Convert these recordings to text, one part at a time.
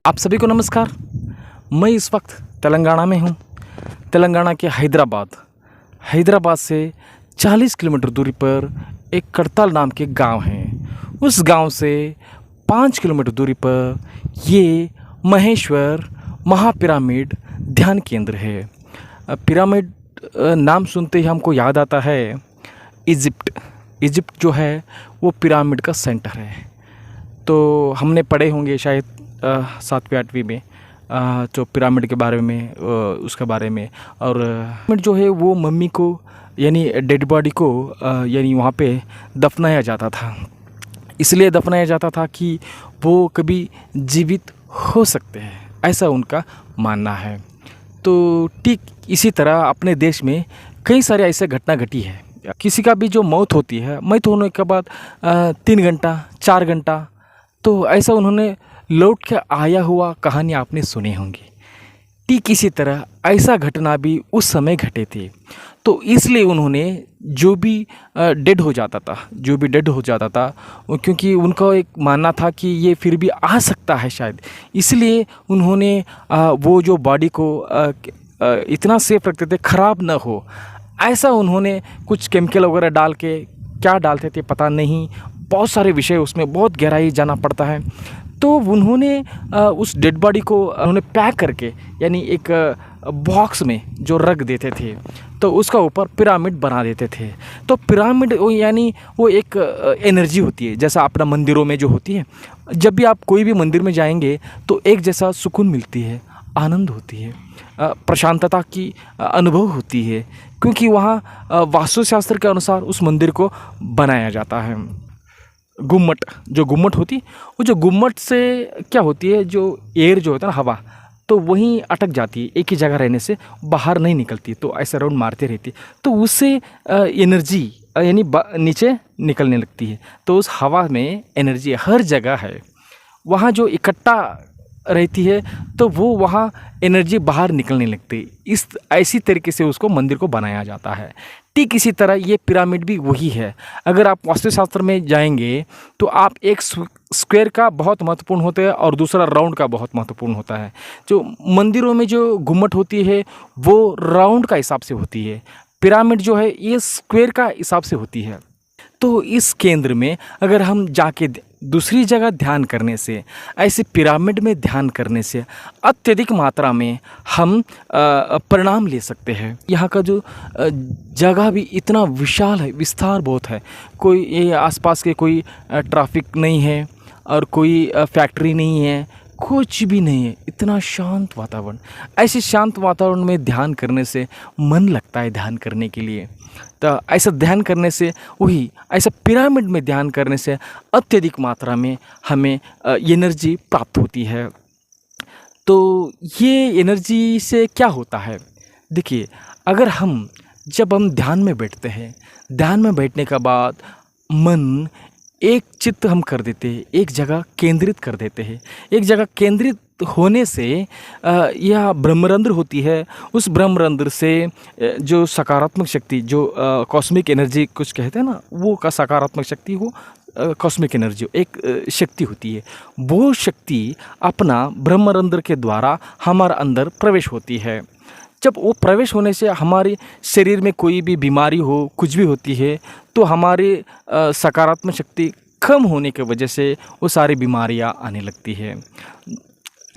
आप सभी को नमस्कार। मैं इस वक्त तेलंगाना में हूँ। तेलंगाना के हैदराबाद से 40 किलोमीटर दूरी पर एक करताल नाम के गांव है। उस गांव से 5 किलोमीटर दूरी पर ये महेश्वर महापिरामिड ध्यान केंद्र है। पिरामिड नाम सुनते ही हमको याद आता है इजिप्ट जो है वो पिरामिड का सेंटर है। तो हमने पढ़े होंगे शायद 7वीं 8वीं में जो पिरामिड के बारे में उसके बारे में। और पिरामिड जो है वो मम्मी को यानी डेड बॉडी को यानी वहाँ पे दफनाया जाता था। इसलिए दफनाया जाता था कि वो कभी जीवित हो सकते हैं, ऐसा उनका मानना है। तो ठीक इसी तरह अपने देश में कई सारे ऐसे घटना घटी है। किसी का भी जो मौत होती है, मौत होने के बाद 3 घंटा 4 घंटा तो ऐसा उन्होंने लौट के आया हुआ कहानी आपने सुनी होंगी। ठीक इसी तरह ऐसा घटना भी उस समय घटे थे। तो इसलिए उन्होंने जो भी डेड हो जाता था क्योंकि उनका एक मानना था कि ये फिर भी आ सकता है शायद, इसलिए उन्होंने वो जो बॉडी को इतना सेफ रखते थे ख़राब ना हो। ऐसा उन्होंने कुछ केमिकल वगैरह डाल के, क्या डालते थे पता नहीं, बहुत सारे विषय उसमें बहुत गहराई जाना पड़ता है। तो उन्होंने उस डेड बॉडी को उन्होंने पैक करके यानी एक बॉक्स में जो रख देते थे, तो उसका ऊपर पिरामिड बना देते थे। तो पिरामिड यानी वो एक एनर्जी होती है, जैसा अपना मंदिरों में जो होती है। जब भी आप कोई भी मंदिर में जाएंगे तो एक जैसा सुकून मिलती है, आनंद होती है, प्रशांतता की अनुभव होती है, क्योंकि वहाँ वास्तुशास्त्र के अनुसार उस मंदिर को बनाया जाता है। जो गुम्मट होती है, वो जो गुम्मट से क्या होती है, जो एयर जो होता है ना, हवा, तो वहीं अटक जाती है, एक ही जगह रहने से बाहर नहीं निकलती, तो ऐसे राउंड मारती रहती, तो उससे एनर्जी यानी नीचे निकलने लगती है। तो उस हवा में एनर्जी हर जगह है, वहाँ जो इकट्ठा रहती है तो वो वहाँ एनर्जी बाहर निकलने लगती है। इस ऐसी तरीके से उसको मंदिर को बनाया जाता है। ठीक इसी तरह ये पिरामिड भी वही है। अगर आप वास्तुशास्त्र में जाएंगे तो आप एक स्क्वायर का बहुत महत्वपूर्ण होता है और दूसरा राउंड का बहुत महत्वपूर्ण होता है। जो मंदिरों में जो गुम्मट होती है वो राउंड का हिसाब से होती है, पिरामिड जो है ये स्क्वायर का हिसाब से होती है। तो इस केंद्र में अगर हम जाके दूसरी जगह ध्यान करने से, ऐसे पिरामिड में ध्यान करने से अत्यधिक मात्रा में हम परिणाम ले सकते हैं। यहाँ का जो जगह भी इतना विशाल है, विस्तार बहुत है। कोई ये आसपास के कोई ट्रैफिक नहीं है और कोई फैक्ट्री नहीं है, कुछ भी नहीं है, इतना शांत वातावरण। ऐसे शांत वातावरण में ध्यान करने से मन लगता है ध्यान करने के लिए। तो ऐसा ध्यान करने से, वही ऐसा पिरामिड में ध्यान करने से अत्यधिक मात्रा में हमें एनर्जी प्राप्त होती है। तो ये एनर्जी से क्या होता है, देखिए, अगर जब हम ध्यान में बैठते हैं, ध्यान में बैठने के बाद मन एक चित्त हम कर देते हैं, एक जगह केंद्रित कर देते हैं। एक जगह केंद्रित होने से यह ब्रह्मरंध्र होती है, उस ब्रह्मरंध्र से जो सकारात्मक शक्ति, जो कॉस्मिक एनर्जी कुछ कहते हैं ना, वो का सकारात्मक शक्ति हो, कॉस्मिक एनर्जी एक शक्ति होती है। वो शक्ति अपना ब्रह्मरंध्र के द्वारा हमारे अंदर प्रवेश होती है। जब वो प्रवेश होने से हमारे शरीर में कोई भी बीमारी हो, कुछ भी होती है, तो हमारी सकारात्मक शक्ति कम होने की वजह से वो सारी बीमारियां आने लगती है।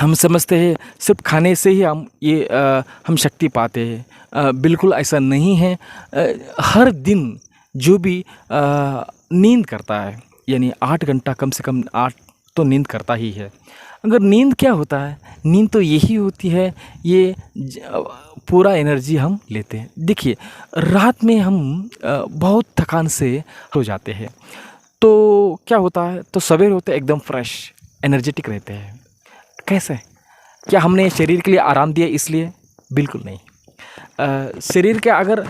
हम समझते हैं सिर्फ खाने से ही हम शक्ति पाते हैं, बिल्कुल ऐसा नहीं है। हर दिन जो भी नींद करता है, यानी 8 घंटा, कम से कम 8 तो नींद करता ही है। अगर नींद क्या होता है, नींद तो यही होती है, ये पूरा एनर्जी हम लेते हैं। देखिए, रात में हम बहुत थकान से हो जाते हैं, तो क्या होता है, तो सवेर होते एकदम फ्रेश एनर्जेटिक रहते हैं। कैसे? क्या हमने शरीर के लिए आराम दिया इसलिए? बिल्कुल नहीं। शरीर के अगर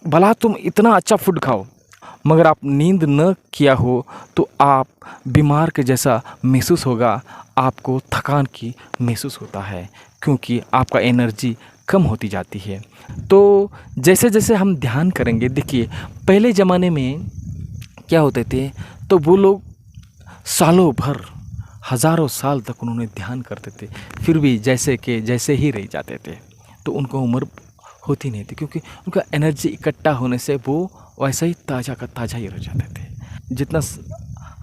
भला तुम इतना अच्छा फूड खाओ, मगर आप नींद न किया हो तो आप बीमार के जैसा महसूस होगा, आपको थकान की महसूस होता है, क्योंकि आपका एनर्जी कम होती जाती है। तो जैसे जैसे हम ध्यान करेंगे, देखिए पहले ज़माने में क्या होते थे, तो वो लोग सालों भर हज़ारों साल तक उन्होंने ध्यान करते थे, फिर भी जैसे के जैसे ही रह जाते थे। तो उनको उम्र होती नहीं थी, क्योंकि उनका एनर्जी इकट्ठा होने से वो वैसा ही ताज़ा का ताज़ा ही रह जाते थे। जितना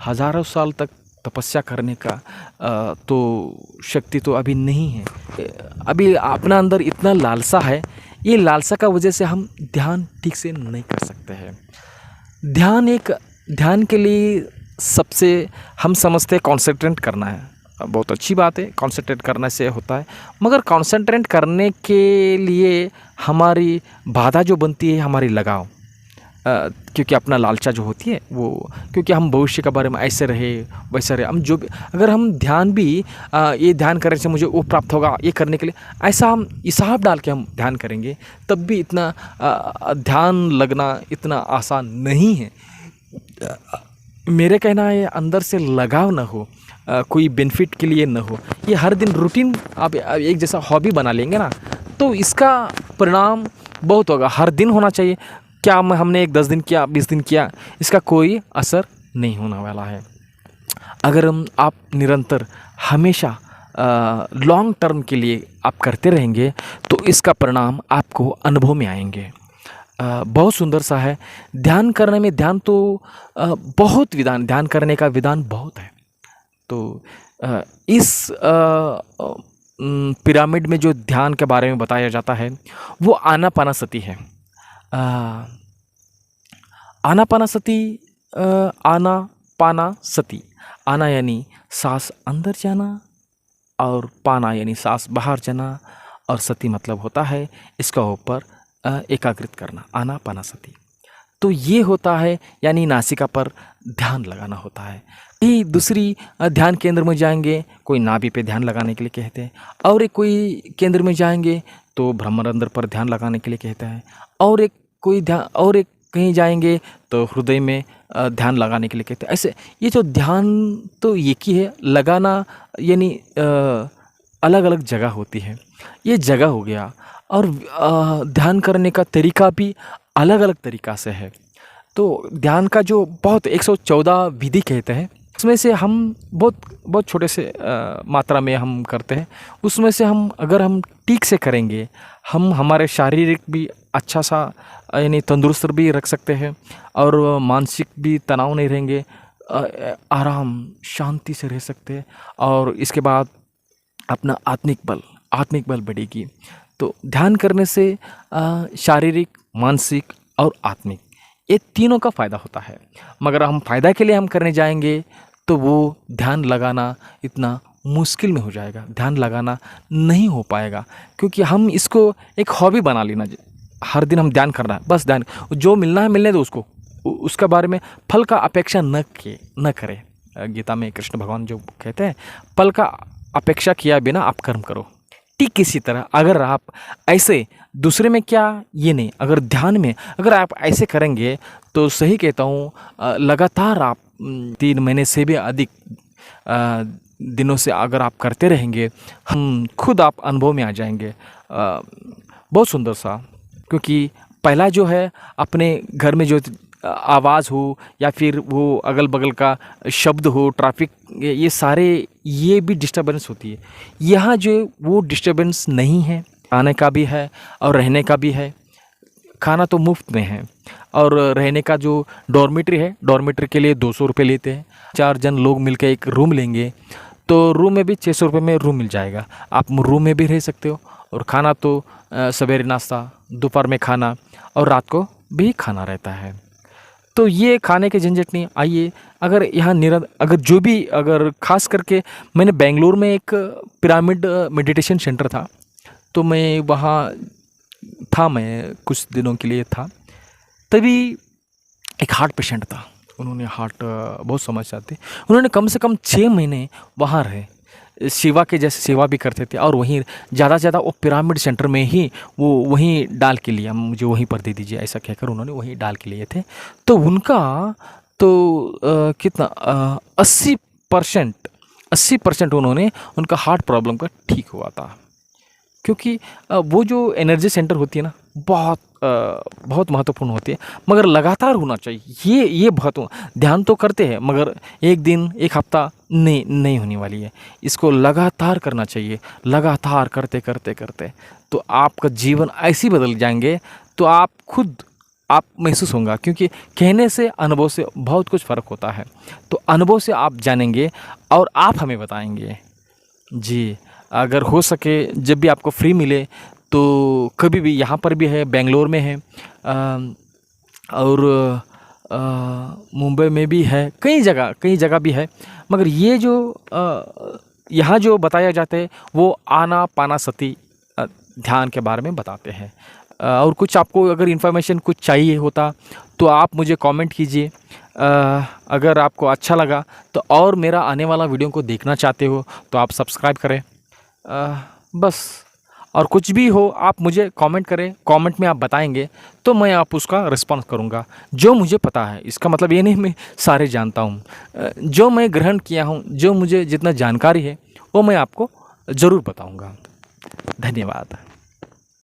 हज़ारों साल तक तपस्या करने का तो शक्ति तो अभी नहीं है। अभी अपना अंदर इतना लालसा है, ये लालसा का वजह से हम ध्यान ठीक से नहीं कर सकते हैं। ध्यान के लिए सबसे हम समझते हैं कॉन्सेंट्रेट करना है, बहुत अच्छी बात है, कॉन्सेंट्रेट करने से होता है। मगर कॉन्सेंट्रेट करने के लिए हमारी बाधा जो बनती है हमारी लगाव, क्योंकि अपना लालचा जो होती है वो, क्योंकि हम भविष्य के बारे में ऐसे रहे वैसे रहे, हम जो भी अगर हम ध्यान भी ये ध्यान करने से मुझे वो प्राप्त होगा, ये करने के लिए ऐसा हम हिसाब डाल के हम ध्यान करेंगे, तब भी इतना ध्यान लगना इतना आसान नहीं है। मेरे कहना है अंदर से लगाव ना हो, कोई बेनिफिट के लिए ना हो, ये हर दिन रूटीन आप एक जैसा हॉबी बना लेंगे ना, तो इसका परिणाम बहुत होगा। हर दिन होना चाहिए, क्या हमने एक 10 दिन किया 20 दिन किया, इसका कोई असर नहीं होने वाला है। अगर आप निरंतर हमेशा लॉन्ग टर्म के लिए आप करते रहेंगे तो इसका परिणाम आपको अनुभव में आएंगे। बहुत सुंदर सा है ध्यान करने में। ध्यान तो बहुत विधान, ध्यान करने का विधान बहुत है। तो इस पिरामिड में जो ध्यान के बारे में बताया जाता है वो आनापानासति है। आनापानासति, आनापानासति, आना यानी सांस अंदर जाना और पाना यानी सांस बाहर जाना, और सति मतलब होता है इसका ऊपर एकाग्रित करना, आनापानासति। तो ये होता है यानी नासिका पर ध्यान लगाना होता है। ही दूसरी ध्यान केंद्र में जाएंगे, कोई नाभि पे ध्यान लगाने के लिए कहते हैं, और एक कोई केंद्र में जाएंगे तो ब्रह्मरंध्र पर ध्यान लगाने के लिए कहता है, और एक कोई ध्यान, और एक कहीं जाएंगे तो हृदय में ध्यान लगाने के लिए कहते हैं। ऐसे ये जो ध्यान तो एक ही है, लगाना यानी अलग अलग जगह होती है, ये जगह हो गया। और ध्यान करने का तरीका भी अलग अलग तरीका से है। तो ध्यान का जो बहुत 114 विधि कहते हैं, उसमें से हम बहुत छोटे से मात्रा में हम करते हैं। उसमें से अगर हम ठीक से करेंगे, हम हमारे शारीरिक भी अच्छा सा यानी तंदुरुस्त भी रख सकते हैं, और मानसिक भी तनाव नहीं रहेंगे, आराम शांति से रह सकते हैं। और इसके बाद अपना आत्मिक बल बढ़ेगी। तो ध्यान करने से शारीरिक, मानसिक और आत्मिक, ये तीनों का फ़ायदा होता है। मगर हम फ़ायदा के लिए हम करने जाएंगे तो वो ध्यान लगाना इतना मुश्किल में हो जाएगा, ध्यान लगाना नहीं हो पाएगा, क्योंकि हम इसको एक हॉबी बना लेना। हर दिन हम ध्यान करना है, बस ध्यान, जो मिलना है मिलने दो उसको, उसका बारे में फल का अपेक्षा न करें। गीता में कृष्ण भगवान जो कहते हैं, फल का अपेक्षा किया बिना आप कर्म करो। ठीक इसी तरह अगर आप ऐसे दूसरे में क्या ये नहीं, अगर ध्यान में अगर आप ऐसे करेंगे तो सही कहता हूँ, लगातार आप 3 महीने से भी अधिक दिनों से अगर आप करते रहेंगे, हम खुद आप अनुभव में आ जाएंगे। बहुत सुंदर सा, क्योंकि पहला जो है अपने घर में जो आवाज़ हो या फिर वो अगल बगल का शब्द हो, ट्रैफिक, ये सारे ये भी डिस्टर्बेंस होती है। यहाँ जो वो डिस्टर्बेंस नहीं है, आने का भी है और रहने का भी है। खाना तो मुफ्त में है, और रहने का जो डॉर्मेट्री है, डॉर्मेट्री के लिए 200 रुपये लेते हैं। 4 जन लोग मिलकर एक रूम लेंगे तो रूम में भी 600 रुपये में रूम मिल जाएगा। आप रूम में भी रह सकते हो, और खाना तो सवेरे नाश्ता, दोपहर में खाना और रात को भी खाना रहता है। तो ये खाने के झंझट नहीं। आइए, अगर यहाँ अगर जो भी, अगर खास करके मैंने बेंगलुरु में एक पिरामिड मेडिटेशन सेंटर था, तो मैं वहाँ था, मैं कुछ दिनों के लिए था। तभी एक हार्ट पेशेंट था, उन्होंने हार्ट बहुत समस्या थी। उन्होंने कम से कम 6 महीने वहाँ रहे, सेवा के जैसे सेवा भी करते थे, और वहीं ज़्यादा से ज़्यादा वो पिरामिड सेंटर में ही वो वहीं डाल के लिया, मुझे वहीं पर दे दीजिए ऐसा कहकर उन्होंने वहीं डाल के लिए थे। तो उनका तो कितना 80% उन्होंने, उनका हार्ट प्रॉब्लम का ठीक हुआ था। क्योंकि वो जो एनर्जी सेंटर होती है ना, बहुत महत्वपूर्ण होती है, मगर लगातार होना चाहिए। ये बहुत ध्यान तो करते हैं, मगर एक दिन एक हफ्ता नहीं होने वाली है। इसको लगातार करना चाहिए, लगातार करते करते करते तो आपका जीवन ऐसे बदल जाएंगे, तो आप खुद आप महसूस होगा, क्योंकि कहने से अनुभव से बहुत कुछ फ़र्क होता है। तो अनुभव से आप जानेंगे और आप हमें बताएंगे। जी, अगर हो सके जब भी आपको फ्री मिले तो कभी भी, यहाँ पर भी है, बेंगलोर में है, और मुंबई में भी है, कई जगह भी है। मगर ये जो यहाँ जो बताया जाता है वो आनापानसति ध्यान के बारे में बताते हैं। और कुछ आपको अगर इन्फॉर्मेशन कुछ चाहिए होता तो आप मुझे कमेंट कीजिए। अगर आपको अच्छा लगा तो, और मेरा आने वाला वीडियो को देखना चाहते हो तो आप सब्सक्राइब करें। बस, और कुछ भी हो आप मुझे कमेंट करें, कमेंट में आप बताएंगे तो मैं आप उसका रिस्पॉन्स करूंगा, जो मुझे पता है। इसका मतलब ये नहीं मैं सारे जानता हूँ, जो मैं ग्रहण किया हूँ, जो मुझे जितना जानकारी है वो मैं आपको ज़रूर बताऊंगा। धन्यवाद।